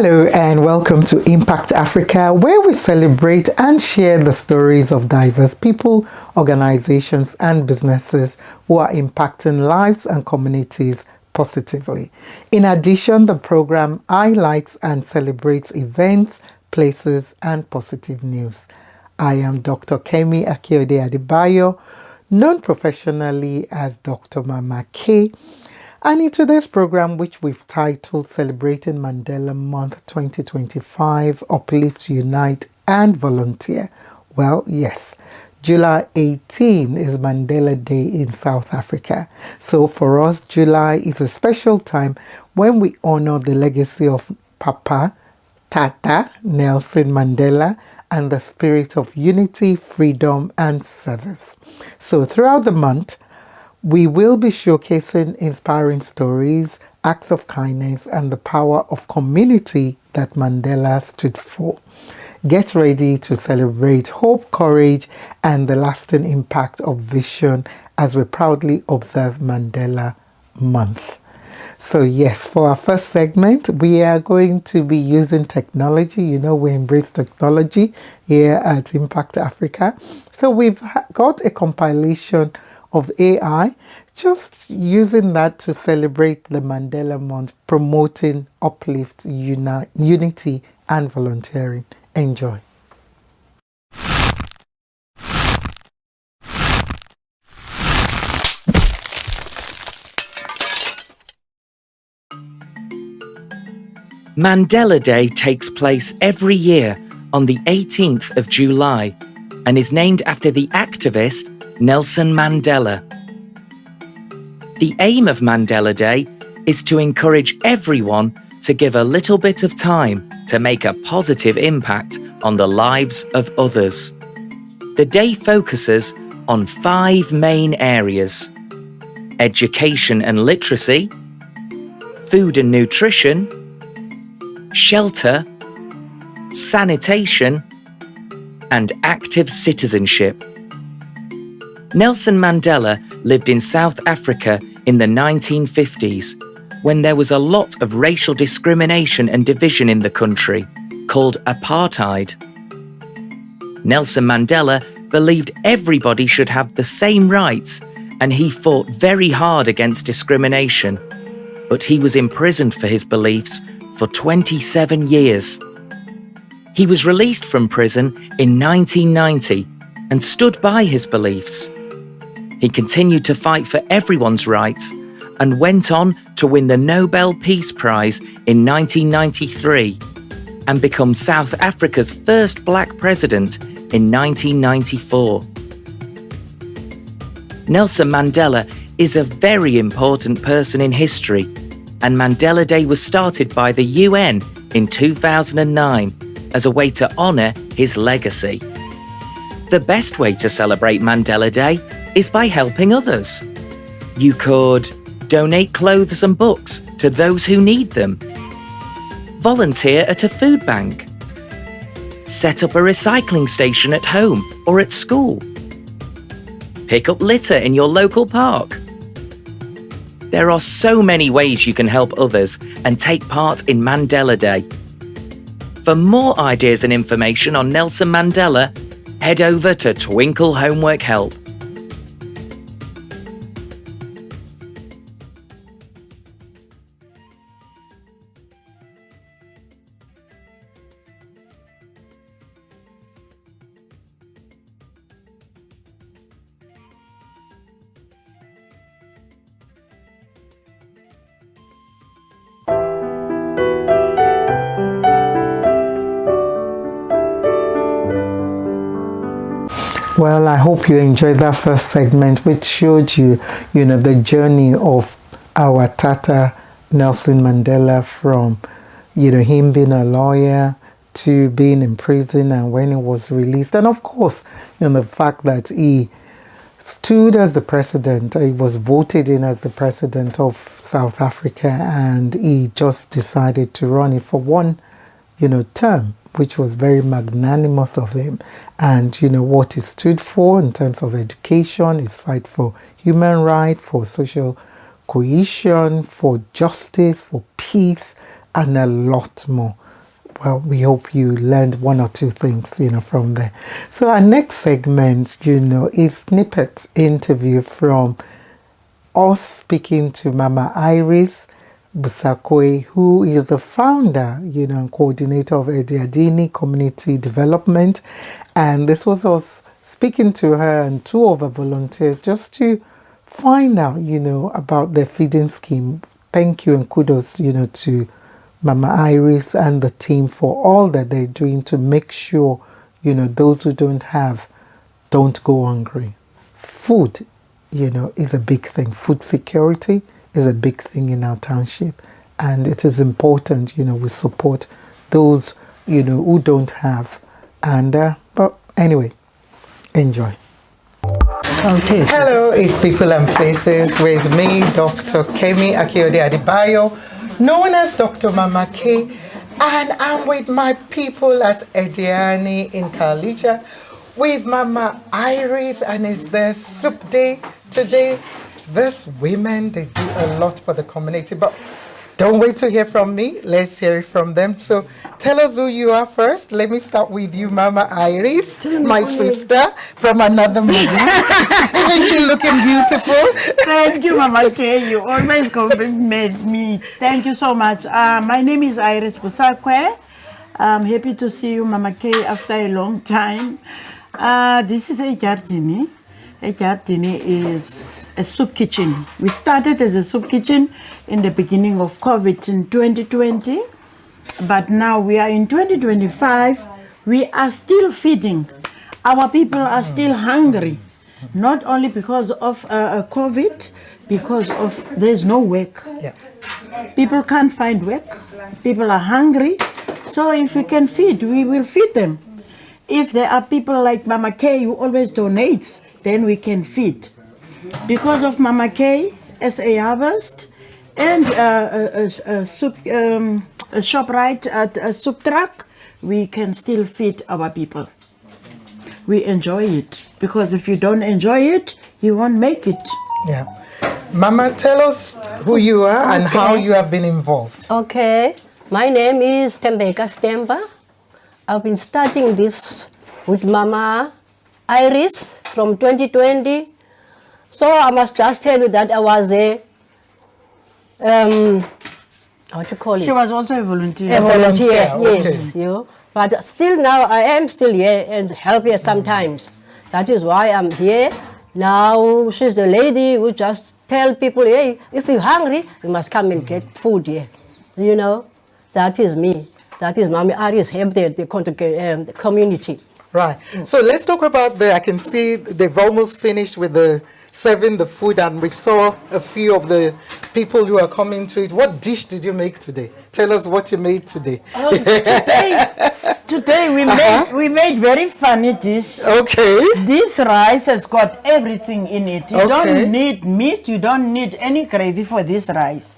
Hello and welcome to Impact Africa, where we celebrate and share the stories of diverse people, organizations, and businesses who are impacting lives and communities positively. In addition, the program highlights and celebrates events, places, and positive news. I am Dr. Kemi Akiode Adebayo, known professionally as Dr. Mama K. And in today's program, which we've titled Celebrating Mandela Month 2025, Uplift, Unite and Volunteer. Well, yes, July 18 is Mandela Day in South Africa. So for us, July is a special time when we honor the legacy of Papa, Tata, Nelson Mandela, and the spirit of unity, freedom, and service. So throughout the month, we will be showcasing inspiring stories, acts of kindness, and the power of community that Mandela stood for. Get ready to celebrate hope, courage, and the lasting impact of vision as we proudly observe Mandela Month. So yes, for our first segment, we are going to be using technology. You know, we embrace technology here at Impact Africa. So we've got a compilation of AI, just using that to celebrate the Mandela Month, promoting uplift, unity, and volunteering. Enjoy. Mandela Day takes place every year on the 18th of July and is named after the activist Nelson Mandela. The aim of Mandela Day is to encourage everyone to give a little bit of time to make a positive impact on the lives of others. The day focuses on 5 main areas: education and literacy, food and nutrition, shelter, sanitation, and active citizenship. Nelson Mandela lived in South Africa in the 1950s, when there was a lot of racial discrimination and division in the country, called apartheid. Nelson Mandela believed everybody should have the same rights, and he fought very hard against discrimination, but he was imprisoned for his beliefs for 27 years. He was released from prison in 1990 and stood by his beliefs. He continued to fight for everyone's rights and went on to win the Nobel Peace Prize in 1993 and become South Africa's first black president in 1994. Nelson Mandela is a very important person in history, and Mandela Day was started by the UN in 2009 as a way to honour his legacy. The best way to celebrate Mandela Day is by helping others. You could donate clothes and books to those who need them, volunteer at a food bank, set up a recycling station at home or at school, pick up litter in your local park. There are so many ways you can help others and take part in Mandela Day. For more ideas and information on Nelson Mandela, head over to Twinkle Homework Help. Well, I hope you enjoyed that first segment, which showed you, the journey of our Tata Nelson Mandela from, him being a lawyer to being in prison and when he was released. And of course, the fact that he stood as the president, he was voted in as the president of South Africa, and he just decided to run it for one, term, which was very magnanimous of him. And what he stood for in terms of education, his fight for human rights, for social cohesion, for justice, for peace, and a lot more. well, we hope you learned one or two things, from there. So our next segment, is snippet interview from us speaking to Mama Iris Busakwe, who is the founder, and coordinator of Ediadini Community Development. And this was us speaking to her and two of her volunteers just to find out, about their feeding scheme. Thank you and kudos, to Mama Iris and the team for all that they're doing to make sure, those who don't have don't go hungry. Food, is a big thing. Food security is a big thing in our township, and it is important, we support those, who don't have. And but anyway, enjoy. Hello, it's People and Places with me, Dr. Kemi Akiode Adebayo, known as Dr. Mama K, and I'm with my people at Ediani in Kalija with Mama Iris, and it's their soup day today. These women, they do a lot for the community, but don't wait to hear from me. Let's hear it from them. So tell us who you are first. Let me start with you, Mama Iris, my sister from another mother. Isn't she looking beautiful? Thank you, Mama K. You always compliment me. Thank you so much. My name is Iris Busakwe. I'm happy to see you, Mama K, after a long time. This is Ejardini. Ejardini is a soup kitchen. We started as a soup kitchen in the beginning of COVID in 2020, but now we are in 2025. We are still feeding. Our people are still hungry, not only because of COVID, because of there's no work. Yeah. People can't find work. People are hungry. So if we can feed, we will feed them. If there are people like Mama K who always donates, then we can feed. Because of Mama K, SA Harvest, and a ShopRite, a soup truck, we can still feed our people. We enjoy it, because if you don't enjoy it, you won't make it. Yeah. Mama, tell us who you are and how you have been involved. Okay, my name is Tembeka Stemba. I've been starting this with Mama Iris from 2020. So I must just tell you that I was a, how to call it? She was also a volunteer. A volunteer, yes. Okay. But still now I am still here and help here sometimes. That is why I'm here. Now she's the lady who just tell people, hey, if you're hungry, you must come and get food here. That is me. That is Mama Iris, help the community. Right. So let's talk about I can see they've almost finished with serving the food, and we saw a few of the people who are coming to it. What dish did you make today? Tell us what you made today. Today we made very funny dish. Okay. This rice has got everything in it. You don't need meat, you don't need any gravy for this rice.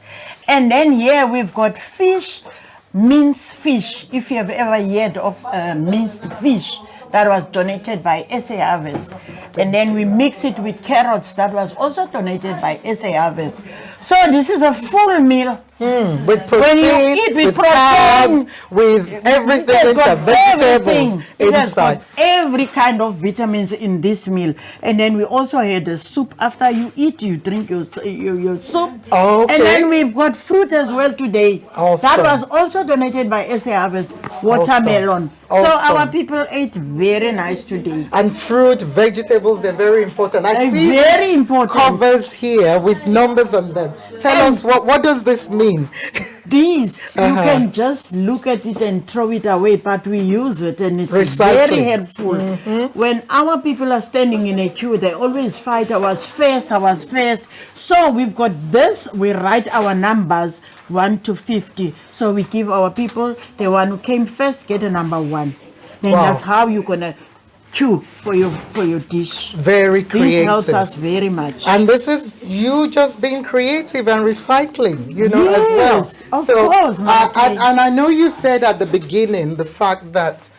And then here we've got fish, minced fish. If you have ever heard of minced fish, that was donated by SA Harvest. And then we mix it with carrots that was also donated by SA Harvest. So this is a full meal. With protein, when you eat with protein, carbs, with everything, it has got vegetables it has inside. got every kind of vitamins in this meal. And then we also had the soup. After you eat, you drink your soup. Okay. And then we've got fruit as well today. Awesome. That was also donated by SA Harvest, watermelon. Awesome. So our people ate very nice today. And fruit, vegetables, they're very important. I see very important covers here with numbers on them. Tell us, what does this mean? These, you can just look at it and throw it away, but we use it and it's Recycling. very helpful. When our people are standing in a queue, they always fight, I was first. So we've got this, we write our numbers 1 to 50. So we give our people, the one who came first, get a number 1. Then that's how you're gonna queue for your dish. Very creative. This helps us very much. And this is you just being creative and recycling, as well. Of course. And I know you said at the beginning the fact that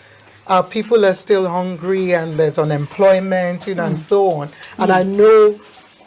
people are still hungry and there's unemployment, and so on. And I know,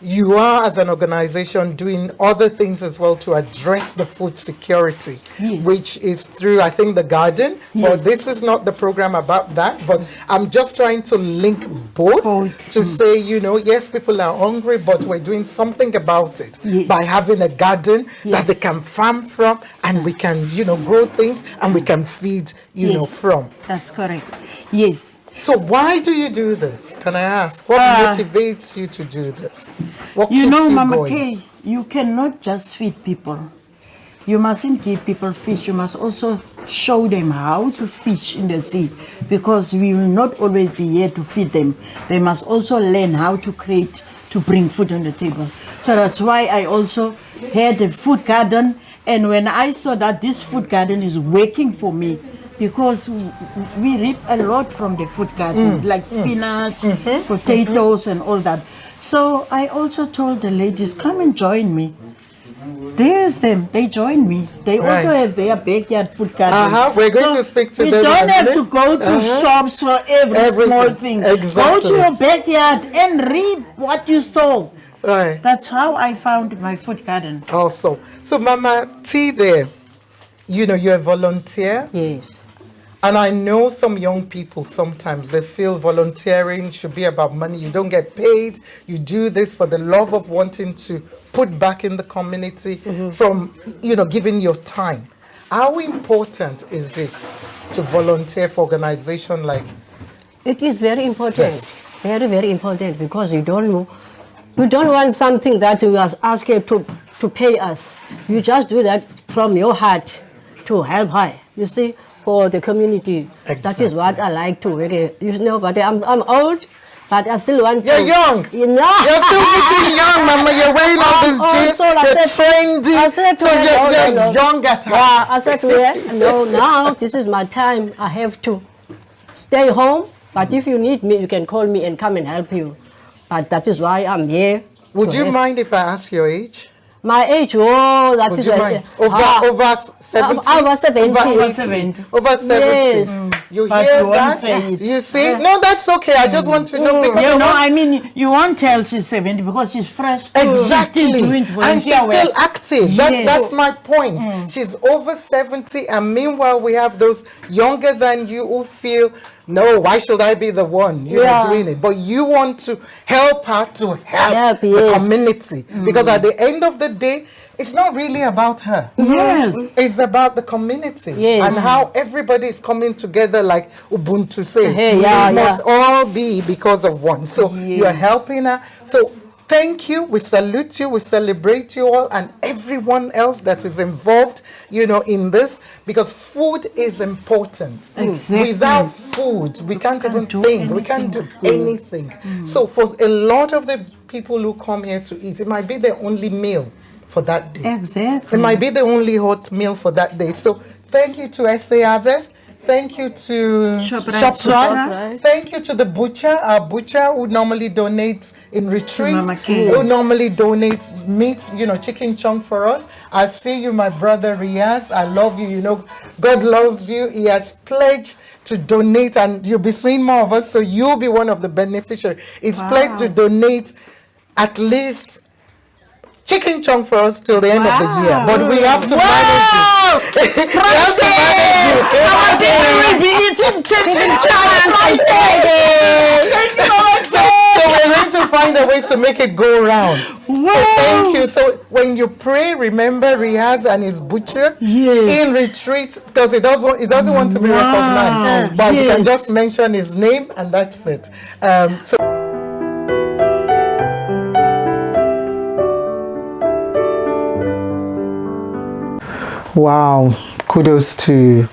you are, as an organization, doing other things as well to address the food security, which is through, I think, the garden. But this is not the program about that. But I'm just trying to link both to say, you know, yes, people are hungry, but we're doing something about it by having a garden that they can farm from, and we can, you know, grow things, and we can feed, you know, from. That's correct. Yes. So why do you do this? Can I ask? What motivates you to do this? What You keeps know, you Mama going? Kay, you cannot just feed people. You mustn't give people fish. You must also show them how to fish in the sea, because we will not always be here to feed them. They must also learn how to create, to bring food on the table. So that's why I also had a food garden. And when I saw that this food garden is working for me, because we reap a lot from the food garden, like spinach, potatoes, and all that. So I also told the ladies, come and join me. There's them, they join me. They also have their backyard food garden. We're going to speak to them. You don't have to go to shops for every small thing. Exactly. Go to your backyard and reap what you sow. Right. That's how I found my food garden. Also, so Mama T there, you know, you're a volunteer. Yes. And I know some young people, sometimes they feel volunteering should be about money. You don't get paid. You do this for the love of wanting to put back in the community from, you know, giving your time. How important is it to volunteer for organization like? It is very important. Yes. Very, very important, because you don't want something that you are asking to pay us. You just do that from your heart to help her. You see, for the community. Exactly. That is what I like to really, you know, but I'm old, but I still want You're to. young. You know. You're still looking young, Mama. You're wearing all this jeans. You're trendy. So you're young at heart. I said to her, no, now this is my time. I have to stay home. But if you need me, you can call me and come and help you. But that is why I'm here. Would you mind if I ask your age? My age, oh, that Would is you mind? Over 70? Over 70. Over 70. Over 70. Yes. You But hear you won't that? say it. You see? No, that's okay. I just want to know because You know, I mean, you won't tell she's 70 because she's fresh. exactly, She's still doing and she's volunteer still work. active. Yes. That's my point. She's over 70, and meanwhile we have those younger than you who feel, no, why should I be the one doing it? But you want to help her to help the yes. community, because at the end of the day, it's not really about her. Yes. It's about the community and how everybody is coming together, like Ubuntu says. Hey, we yeah, must all be because of one. So you're helping her. So thank you. We salute you. We celebrate you all and everyone else that is involved, you know, in this, because food is important. Exactly. Without food, we can't even think. We can't do anything. So for a lot of the people who come here to eat, it might be their only meal for that day. Exactly. It might be the only hot meal for that day. So thank you to SA Harvest. Thank you to ShopRite. Thank you to the butcher, our butcher who normally donates in retreat, Mama Kay. who normally donates meat, you know, chicken chunk for us. I see you, my brother Riaz. I love you. You know, God loves you. He has pledged to donate, and you'll be seeing more of us. So you'll be one of the beneficiaries. It's pledged to donate at least chicken chunk for us till the end of the year, but we have to manage it. We have to manage it. Our baby will be eating chicken So we're going to find a way to make it go round. So thank you. So when you pray, remember Riaz and his butcher in retreat, because he doesn't want to be recognized, but you can just mention his name and that's it. So. Wow, kudos to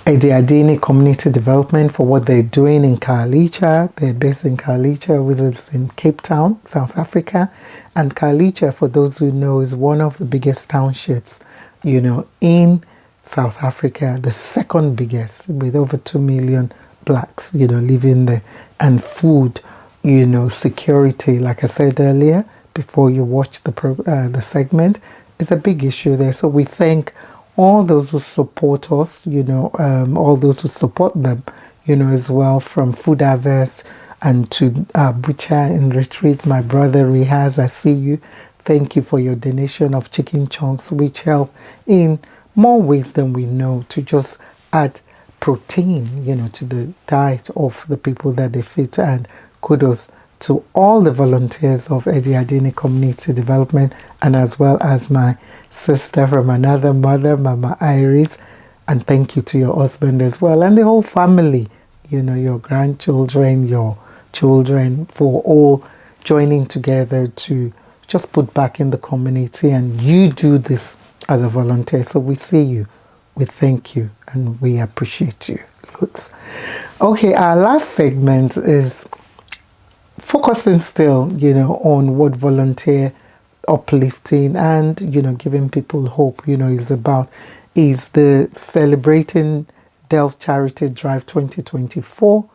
Ediadini Community Development for what they're doing in Khayelitsha. They're based in Khayelitsha, which is in Cape Town, South Africa. And Khayelitsha, for those who know, is one of the biggest townships, you know, in South Africa, the second biggest, with over 2 million blacks, you know, living there. And food, you know, security, like I said earlier, before you watch the segment, is a big issue there. So we thank all those who support us, you know, all those who support them, you know, as well, from Food Harvest, And to Butcher in Retreat, my brother Rihaz, I see you. Thank you for your donation of chicken chunks, which help in more ways than we know to just add protein, to the diet of the people that they feed. And kudos to all the volunteers of Eddie Adini Community Development, and as well as my sister from another mother, Mama Iris. And thank you to your husband as well, and the whole family, your grandchildren, your children, for all joining together to just put back in the community. And you do this as a volunteer. So we see you, we thank you, and we appreciate you. Looks. Okay, our last segment is focusing still, on what volunteer uplifting and, giving people hope, is about, is the Celebrating Delft Charity Drive 2024.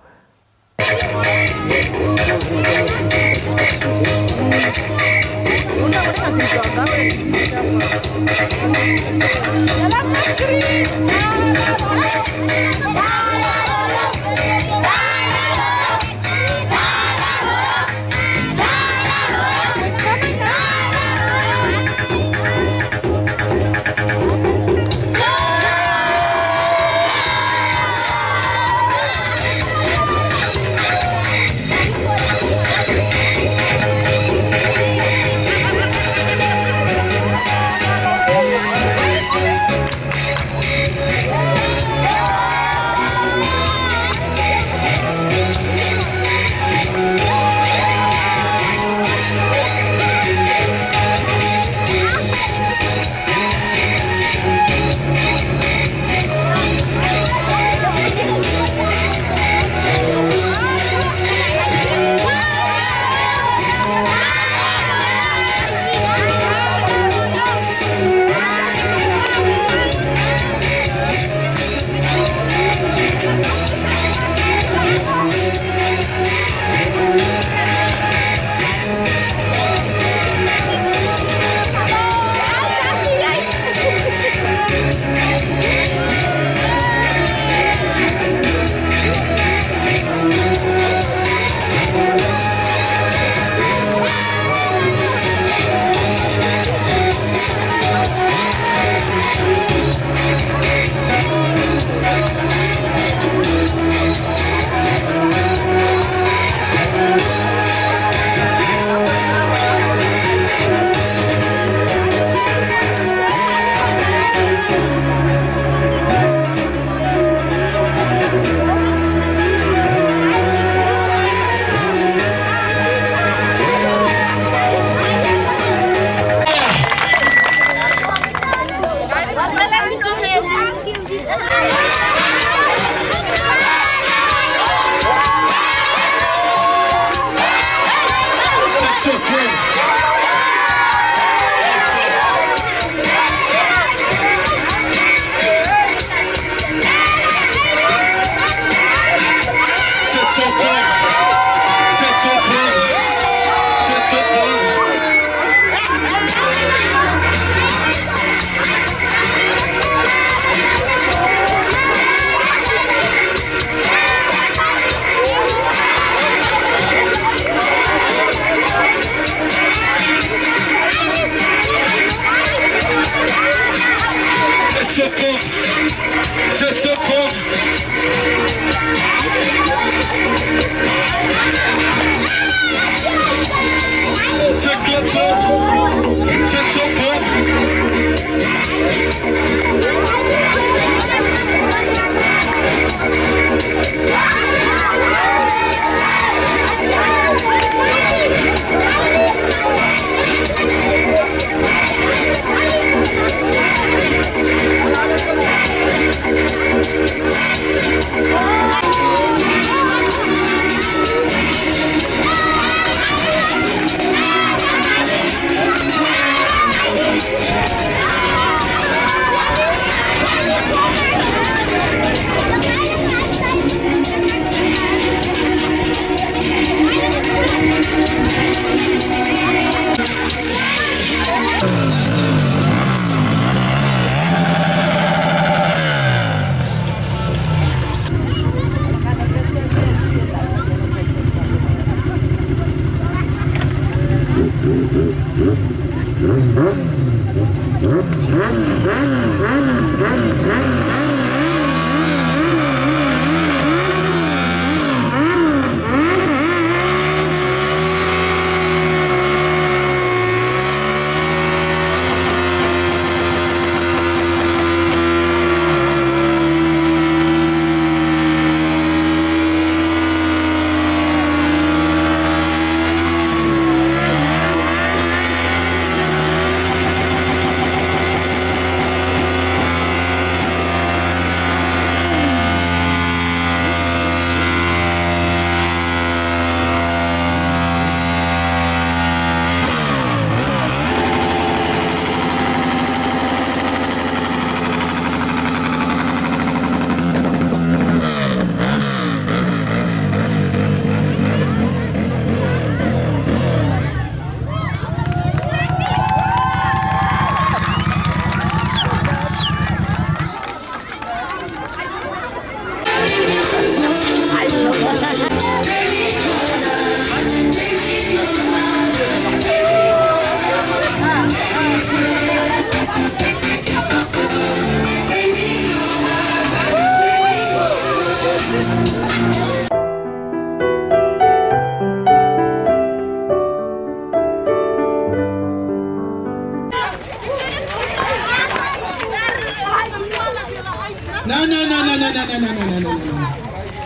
No.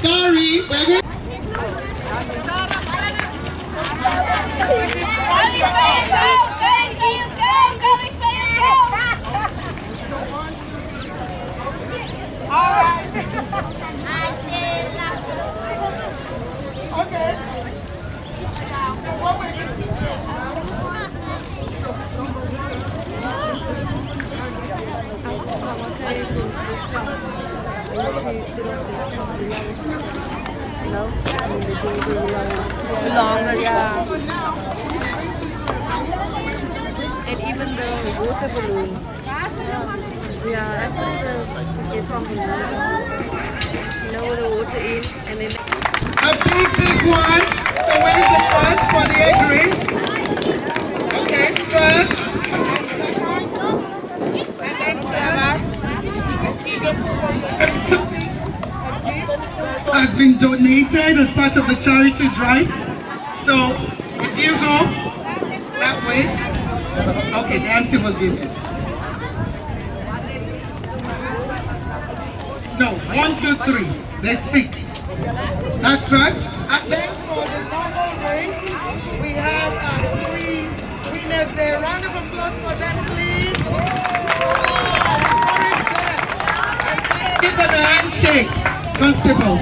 Sorry, we're going. And even the water balloons. Yeah, I think it's on the the water in and then A big one. So where's the first for the egg race? Okay, first. And then has been donated as part of the charity drive. So if you go that way, okay, the auntie will give you. No, 1, 2, 3. There's 6. That's first. And then for the normal race, we have 3 winners there. Round of applause for them, please. Give them a handshake, Constable.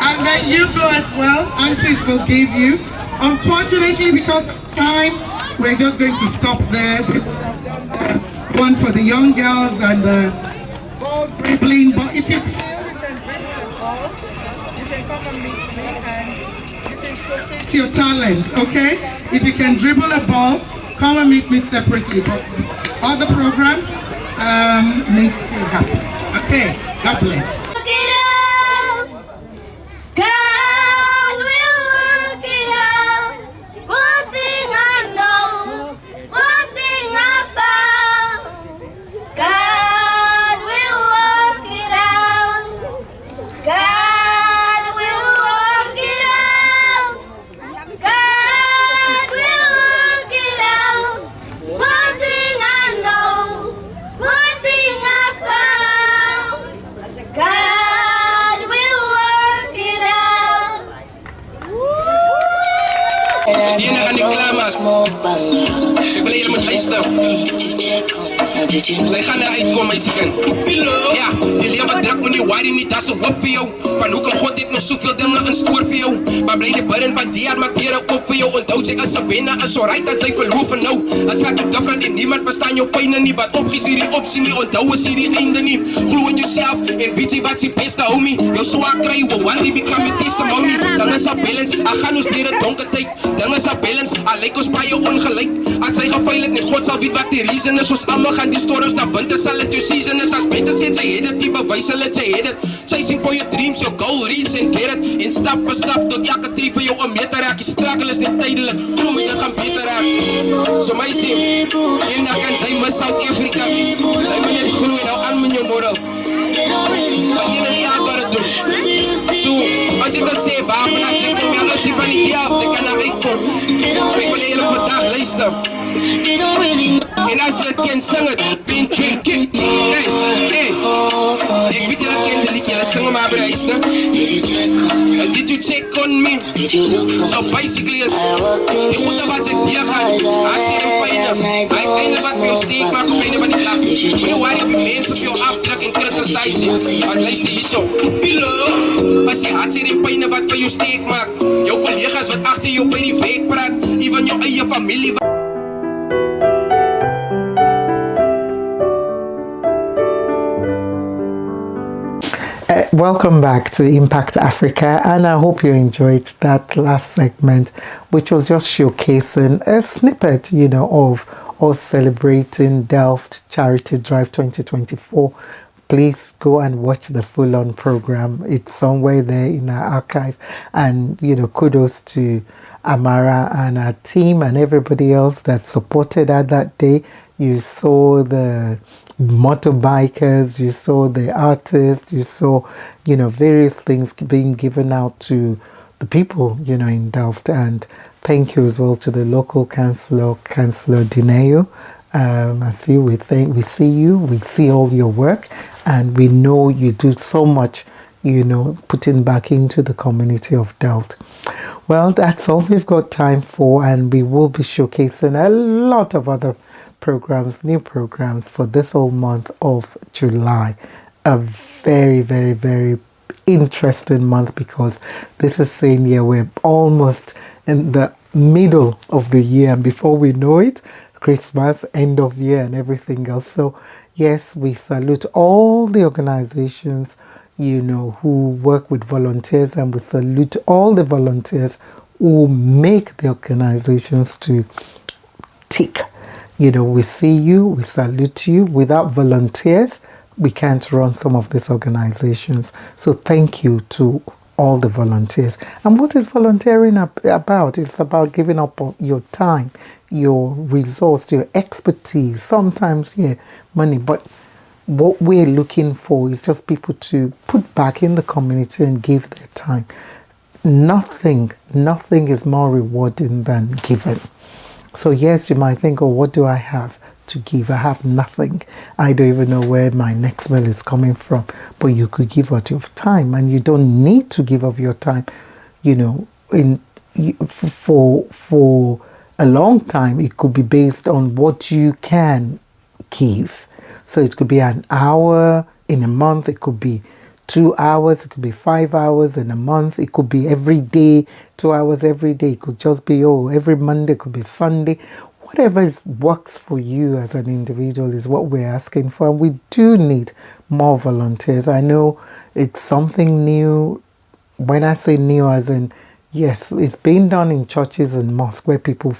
And then you go as well. Aunties will give you. Unfortunately, because of time, we're just going to stop there. One for the young girls and the ball dribbling. But if you feel you can dribble the ball, you can come and meet me and you can showcase your talent, okay? If you can dribble a ball, come and meet me separately. But other programs needs to happen. Okay, God bless. Hindi na kaniklamat. Sigbala yun mag-taste Zij gaan eruit komen, je zieken. Ja, die leven druk me niet, waar niet, dat is de hoop voor jou. Van hoe kan God dit nog zoveel dingen een stoor voor jou? Maar blij de burden van die jaar maakt hier ook voor jou. Onthoud zij als ze winnen, als zo right dat zij verloven nou. Als laat je different in niemand verstaan jouw pijn niet. Wat opgies hier die optie niet, onthouden ze die einde niet. Gloe in jezelf en weet je wat je beste homie. Jou zwaar krijgen, we want die become your testimony. Dan is is a balance. Ek gaan ons deur 'n donker tyd. Dinge is a balance. Al lyk ons baie ongelyk. As hy gefaal het, nie God sal weet wat die reason is. Ons almal gaan die storms na winter sal dit jou season is. As mense sê sy het dit, die bewys hulle sy het dit. Chasing for your dreams, your goal, reach and get it. En stap vir stap tot elke tree vir jou 'n meter raak. Die struggle is net tydelik. Glo my, dit gaan beter raak. So my sê, en dan kan sy mis South Africa wees. Sy moet net glo en nou aan met jou moral. Maar jy nie aan gotta do. So, as jy dan sê, waarvan ek sê, kom jy uit van die diap, sy kan na uitkom. So ek wil jy hele vandag luister. En as jy het ken, sing het. Been drinking. Hey, hey. Ek weet jy dat ken, dis ek jy sing maar by huis, ne? Did you check on me? So basically is, die goede wat sy dier gaan, as jy die pijne, hy is einde wat vir jou steek maak, op einde van die lach. Moet jy worry op die mens op jou afdruk en criticize, want luister hierso. As jy had sy die pijne wat vir jou steek maak, jou collega's wat achter jou by die week praat, even jou eie familie. Welcome back to Impact Africa, and I hope you enjoyed that last segment, which was just showcasing a snippet, of us celebrating Delft Charity Drive 2024. Please go and watch the full-on program. It's somewhere there in our archive, and kudos to Amara and our team and everybody else that supported her that day. You saw the motorbikers, you saw the artists, you saw, various things being given out to the people, in Delft. And thank you as well to the local councillor, Councillor Dineo. I see, we see you, we see all your work, and we know you do so much, putting back into the community of Delft. Well, that's all we've got time for, and we will be showcasing a lot of other programs, new programs for this whole month of July. A very, very, very interesting month, because this is saying, we're almost in the middle of the year, and before we know it, Christmas, end of year, and everything else. So yes, we salute all the organizations, who work with volunteers, and we salute all the volunteers who make the organizations to tick. We see you, we salute you. Without volunteers, we can't run some of these organizations. So thank you to all the volunteers. And what is volunteering about? It's about giving up your time, your resource, your expertise, sometimes, money. But what we're looking for is just people to put back in the community and give their time. Nothing is more rewarding than giving. So yes, you might think, what do I have to give? I have nothing. I don't even know where my next meal is coming from. But you could give out your time, and you don't need to give up your time, for a long time. It could be based on what you can give. So it could be an hour in a month. It could be 2 hours. It could be 5 hours in a month. It could be every day, 2 hours every day. It could just be, every Monday. It could be Sunday. Whatever works for you as an individual is what we're asking for. And we do need more volunteers. I know it's something new. When I say new, as in, yes, it's being done in churches and mosques where people,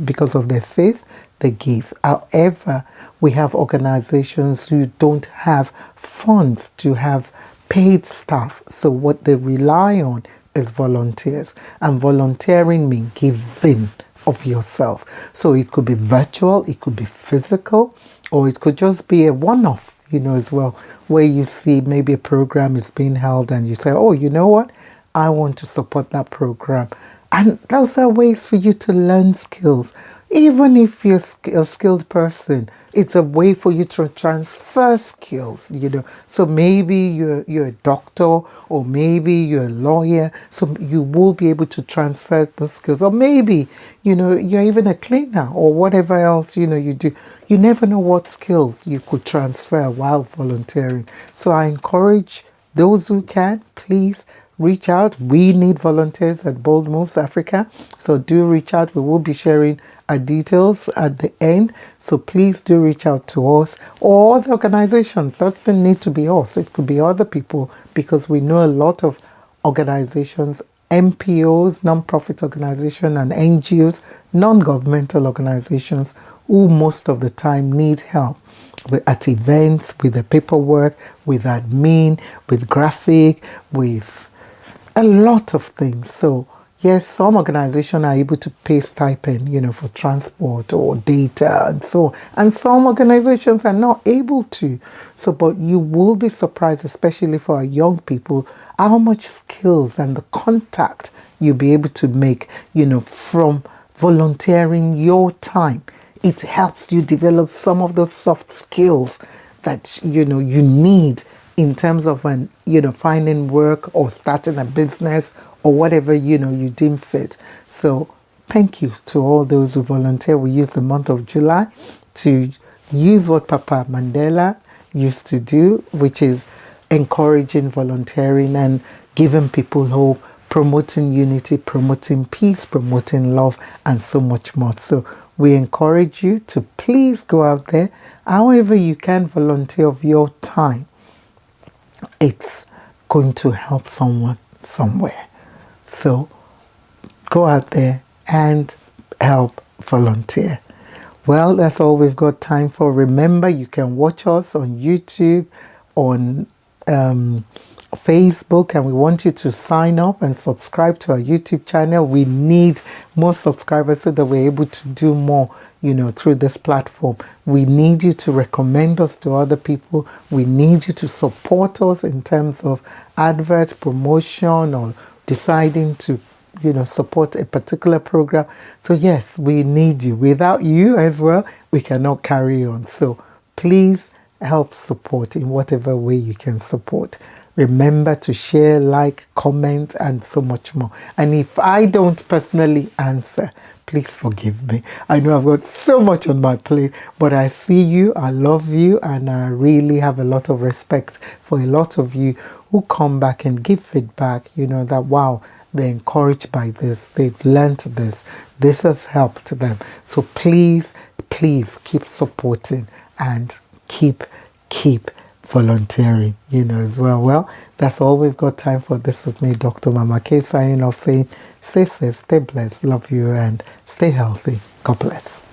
because of their faith, they give. However, we have organizations who don't have funds to have paid staff. So what they rely on is volunteers. And volunteering means giving of yourself. So it could be virtual, it could be physical, or it could just be a one-off, as well, where you see maybe a program is being held and you say, you know what? I want to support that program. And those are ways for you to learn skills. Even if you're a skilled person, it's a way for you to transfer skills, So maybe you're a doctor, or maybe you're a lawyer, so you will be able to transfer those skills. Or maybe, you're even a cleaner, or whatever else, you do. You never know what skills you could transfer while volunteering. So I encourage those who can, please reach out. We need volunteers at Bold Moves Africa. So do reach out. We will be sharing our details at the end. So please do reach out to us or the organizations. That doesn't need to be us. It could be other people, because we know a lot of organizations NPOs, non-profit organizations, and NGOs, non-governmental organizations, who most of the time need help at events, with the paperwork, with admin, with graphic, with a lot of things. So yes, some organizations are able to pay stipend, for transport or data and so on. And some organizations are not able to. So, but you will be surprised, especially for our young people, how much skills and the contact you'll be able to make, from volunteering your time. It helps you develop some of those soft skills that, you need in terms of finding work or starting a business or whatever, you deem fit. So thank you to all those who volunteer. We use the month of July to use what Papa Mandela used to do, which is encouraging volunteering and giving people hope, promoting unity, promoting peace, promoting love, and so much more. So we encourage you to please go out there, however you can volunteer of your time. It's going to help someone somewhere. So go out there and help volunteer. Well, that's all we've got time for. Remember, you can watch us on YouTube, on Facebook, and we want you to sign up and subscribe to our YouTube channel. We need more subscribers so that we're able to do more, through this platform. We need you to recommend us to other people. We need you to support us in terms of advert promotion or deciding to, support a particular program. So yes, we need you. Without you as well, we cannot carry on. So please help support in whatever way you can support. Remember to share, like, comment, and so much more. And if I don't personally answer, please forgive me. I know I've got so much on my plate, but I see you, I love you, and I really have a lot of respect for a lot of you who come back and give feedback, that, wow, they're encouraged by this, they've learned this has helped them. So please keep supporting and keep volunteering, as well. Well, that's all we've got time for. This is me, Dr. Mama K, signing off, saying stay safe, stay blessed, love you, and stay healthy. God bless.